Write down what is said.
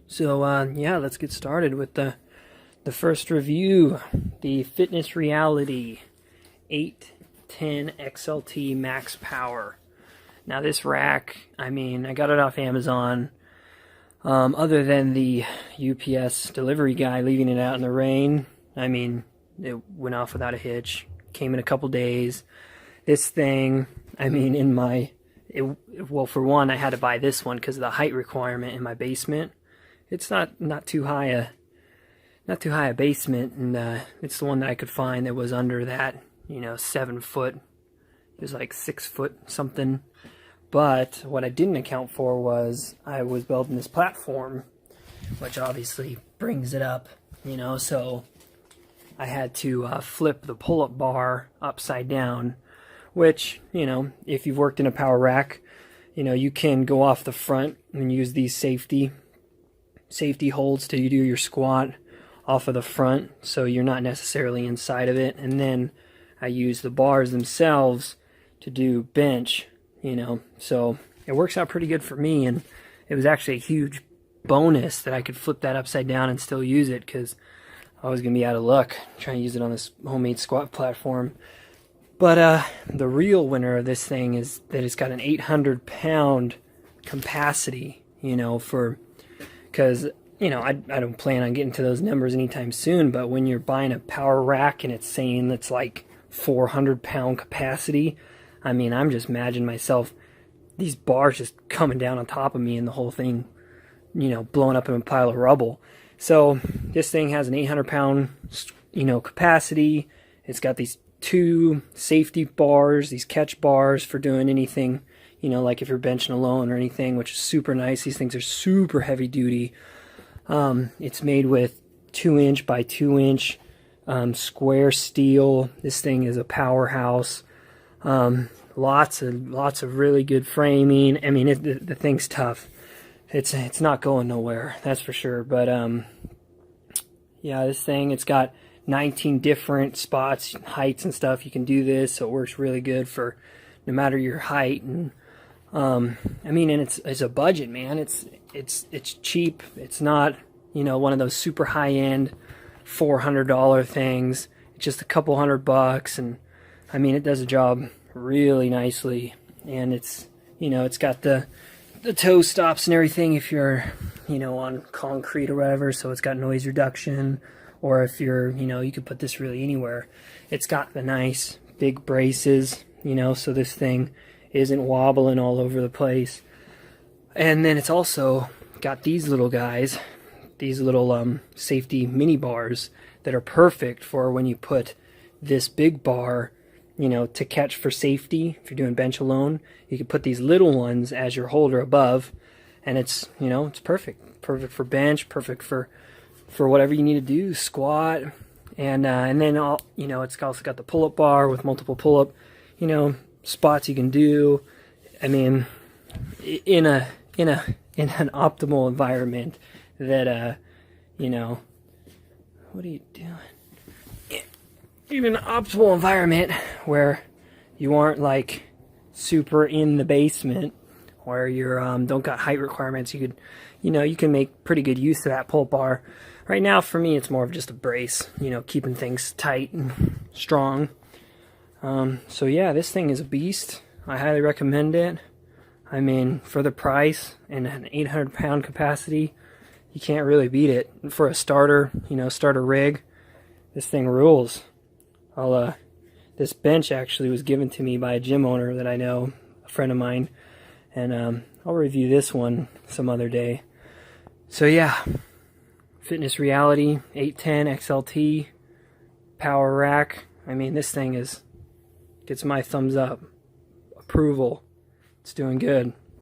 Yeah, let's get started with the first review, the Fitness Reality 810 XLT Max Power. Now this rack, I got it off Amazon. Other than the UPS delivery guy leaving it out in the rain, it went off without a hitch. Came in a couple days. This thing, well, for one, I had to buy this one because of the height requirement in my basement. It's not too high a basement, and it's the one that I could find that was under that, 7 foot. It was like 6 foot something. But what I didn't account for was I was building this platform, which obviously brings it up, so I had to flip the pull-up bar upside down, which, if you've worked in a power rack, you can go off the front and use these safety holds to do your squat off of the front, so you're not necessarily inside of it. And then I use the bars themselves to do bench, so it works out pretty good for me. And it was actually a huge bonus that I could flip that upside down and still use it, because I was gonna be out of luck trying to use it on this homemade squat platform. But the real winner of this thing is that it's got an 800-pound capacity, because I don't plan on getting to those numbers anytime soon, but when you're buying a power rack and it's saying it's like 400-pound capacity, I'm just imagining myself, these bars just coming down on top of me and the whole thing, blowing up in a pile of rubble. So this thing has an 800-pound, capacity. It's got these 2 safety bars, these catch bars for doing anything, like if you're benching alone or anything, which is super nice. These things are super heavy duty. It's made with 2-inch by 2-inch square steel. This thing is a powerhouse. Lots of really good framing. The thing's tough. It's not going nowhere, that's for sure. But yeah, this thing, it's got 19 different spots, heights and stuff. You can do this, so it works really good for no matter your height. And and it's a budget, man. It's cheap. It's not, one of those super high-end $400 things. It's just a couple $100, and it does the job really nicely. And it's, it's got the toe stops and everything if you're, on concrete or whatever, so it's got noise reduction. Or if you're, you could put this really anywhere. It's got the nice big braces, so this thing isn't wobbling all over the place. And then it's also got these little guys, these little safety mini bars that are perfect for when you put this big bar, to catch for safety. If you're doing bench alone, you can put these little ones as your holder above, and it's, it's perfect for bench, perfect for whatever you need to do, squat. And then all, it's also got the pull-up bar with multiple pull-up, spots you can do. In an optimal environment that what are you doing? In an optimal environment where you aren't like super in the basement, where you're don't got height requirements, you could, you can make pretty good use of that pull-up bar. Right now, for me, it's more of just a brace, keeping things tight and strong. So yeah, this thing is a beast. I highly recommend it. For the price and an 800-pound capacity, you can't really beat it. And for a starter, starter rig, this thing rules. This bench actually was given to me by a gym owner that I know, a friend of mine, and I'll review this one some other day. So yeah, Fitness Reality 810 XLT power rack. This thing gets my thumbs up, approval. It's doing good.